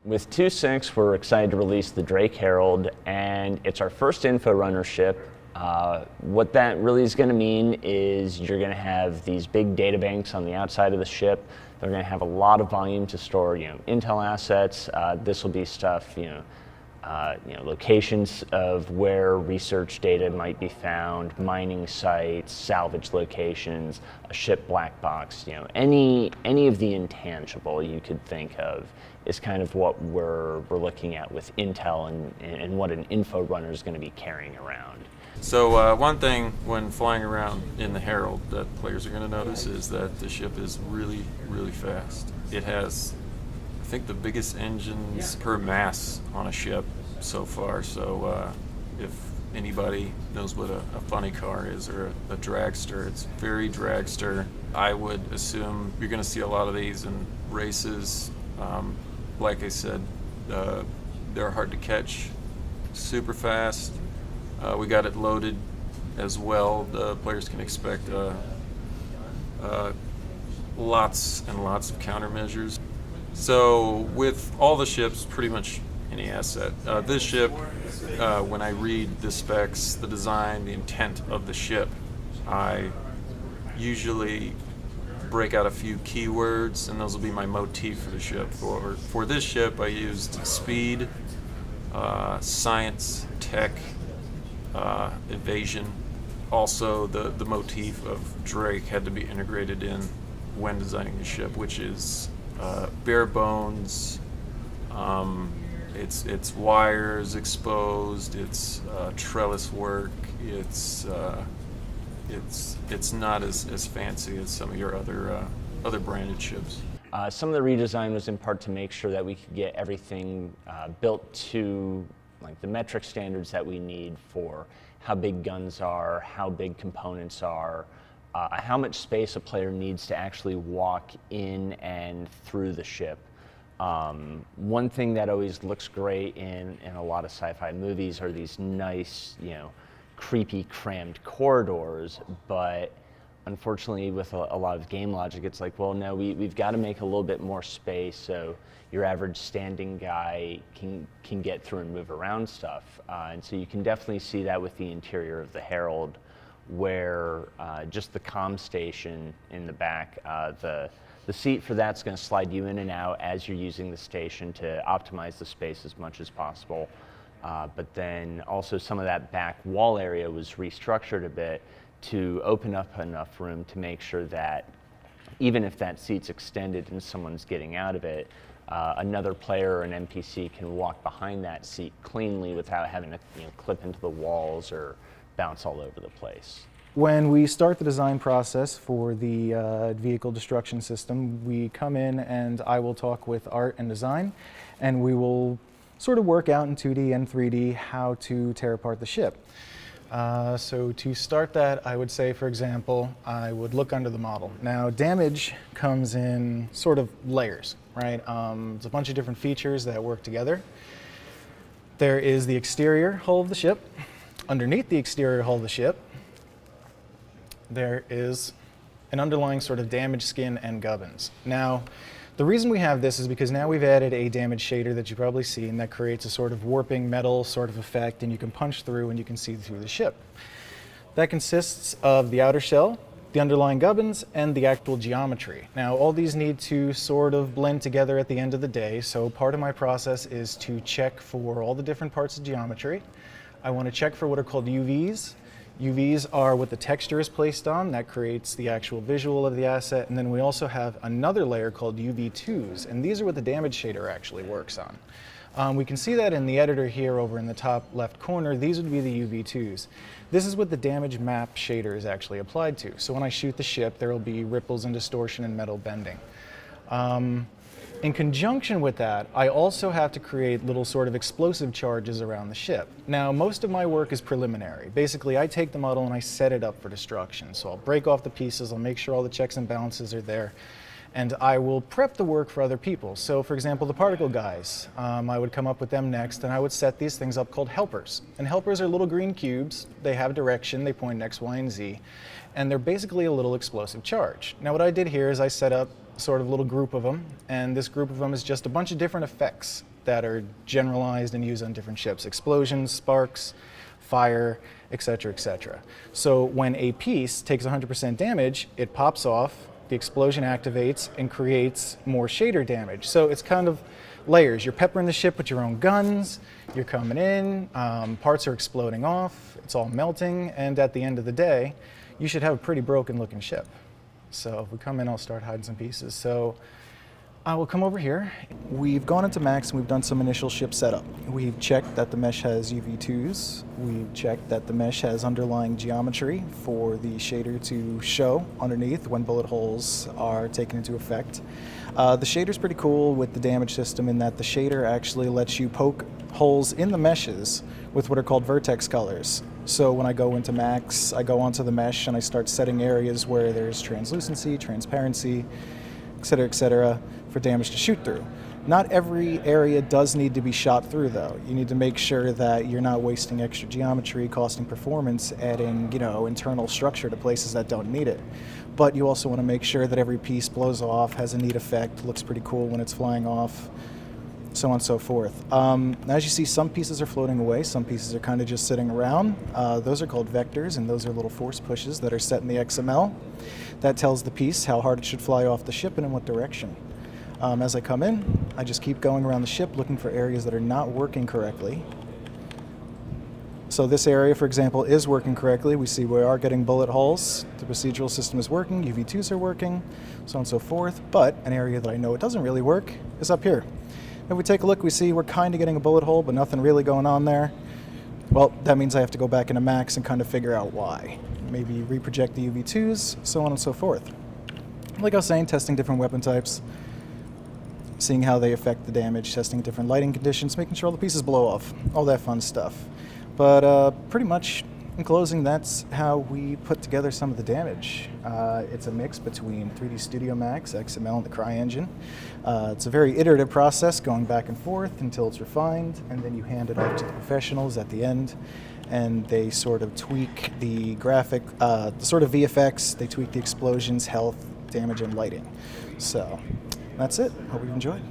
With 2.6, we're excited to release the Drake Herald, and it's our first info runner ship. What that really is going to mean is you're going to have these big data banks on the outside of the ship. They're going to have a lot of volume to store, intel assets. This will be stuff, locations of where research data might be found, mining sites, salvage locations, a ship black box. Any of the intangible you could think of is kind of what we're looking at with intel and what an info runner is going to be carrying around. So one thing when flying around in the Herald that players are going to notice is that the ship is really, really fast. It has, I think, the biggest engines per mass on a ship so far. So if anybody knows what a funny car is or a dragster, it's very dragster. I would assume you're going to see a lot of these in races. Like I said, they're hard to catch, super fast. We got it loaded as well. The players can expect lots and lots of countermeasures. So with all the ships, pretty much any asset. This ship, when I read the specs, the design, the intent of the ship, I usually break out a few keywords, and those will be my motif for the ship. For this ship, I used speed, science, tech, evasion. Also, the motif of Drake had to be integrated in when designing the ship, which is bare bones. It's wires exposed. It's trellis work. It's not as fancy as some of your other branded ships. Some of the redesign was in part to make sure that we could get everything built to like the metric standards that we need for how big guns are, how big components are, how much space a player needs to actually walk in and through the ship. One thing that always looks great in a lot of sci-fi movies are these nice, creepy, crammed corridors, but unfortunately with a lot of game logic, it's like, well, no, we've got to make a little bit more space so your average standing guy can get through and move around stuff. And so you can definitely see that with the interior of the Herald, where just the comm station in the back, the seat for that's going to slide you in and out as you're using the station to optimize the space as much as possible. But then also some of that back wall area was restructured a bit to open up enough room to make sure that even if that seat's extended and someone's getting out of it, another player or an NPC can walk behind that seat cleanly without having to clip into the walls or bounce all over the place. When we start the design process for the vehicle destruction system, we come in and I will talk with art and design, and we will sort of work out in 2D and 3D how to tear apart the ship. So to start that, I would say, for example, I would look under the model. Now, damage comes in sort of layers, right? It's a bunch of different features that work together. There is the exterior hull of the ship. Underneath the exterior hull of the ship, there is an underlying sort of damaged skin and gubbins. Now, the reason we have this is because now we've added a damage shader that you've probably seen that creates a sort of warping metal sort of effect, and you can punch through and you can see through the ship. That consists of the outer shell, the underlying gubbins, and the actual geometry. Now, all these need to sort of blend together at the end of the day, so part of my process is to check for all the different parts of geometry. I want to check for what are called UVs. UVs are what the texture is placed on. That creates the actual visual of the asset. And then we also have another layer called UV2s, and these are what the damage shader actually works on. We can see that in the editor here over in the top left corner. These would be the UV2s. This is what the damage map shader is actually applied to. So when I shoot the ship, there will be ripples and distortion and metal bending. In conjunction with that, I also have to create little sort of explosive charges around the ship. Now, most of my work is preliminary. Basically, I take the model and I set it up for destruction. So I'll break off the pieces, I'll make sure all the checks and balances are there, and I will prep the work for other people. So for example, the particle guys, I would come up with them next, and I would set these things up called helpers. And helpers are little green cubes. They have direction, they point X, Y, and Z, and they're basically a little explosive charge. Now what I did here is I set up sort of little group of them, and this group of them is just a bunch of different effects. that are generalized and used on different ships. Explosions, sparks, fire, etc., etc. So when a piece takes 100% damage, it pops off, the explosion activates, and creates more shader damage. So it's kind of layers. You're peppering the ship with your own guns, you're coming in, parts are exploding off, it's all melting, and at the end of the day, you should have a pretty broken looking ship. So if we come in, I'll start hiding some pieces. So I will come over here. We've gone into Max and we've done some initial ship setup. We've checked that the mesh has UV2s. We've checked that the mesh has underlying geometry for the shader to show underneath when bullet holes are taken into effect. The shader's pretty cool with the damage system in that the shader actually lets you poke holes in the meshes with what are called vertex colors. So when I go into Max, I go onto the mesh and I start setting areas where there's translucency, transparency, etc., for damage to shoot through. Not every area does need to be shot through, though. You need to make sure that you're not wasting extra geometry, costing performance, adding, internal structure to places that don't need it. But you also want to make sure that every piece blows off, has a neat effect, looks pretty cool when it's flying off, so on and so forth. As you see, some pieces are floating away, some pieces are kind of just sitting around. Those are called vectors, and those are little force pushes that are set in the XML. That tells the piece how hard it should fly off the ship and in what direction. As I come in, I just keep going around the ship looking for areas that are not working correctly. So this area, for example, is working correctly. We see we are getting bullet holes. The procedural system is working, UV2s are working, so on and so forth. But an area that I know it doesn't really work is up here. If we take a look, we see we're kind of getting a bullet hole, but nothing really going on there. Well, that means I have to go back into Max and kind of figure out why. Maybe reproject the UV2s, so on and so forth. Like I was saying, testing different weapon types, seeing how they affect the damage, testing different lighting conditions, making sure all the pieces blow off, all that fun stuff. But pretty much, in closing, that's how we put together some of the damage. It's a mix between 3D Studio Max, XML, and the CryEngine. It's a very iterative process, going back and forth until it's refined, and then you hand it off to the professionals at the end, and they sort of tweak the graphic, the sort of VFX, they tweak the explosions, health, damage, and lighting. So that's it. Hope you've enjoyed.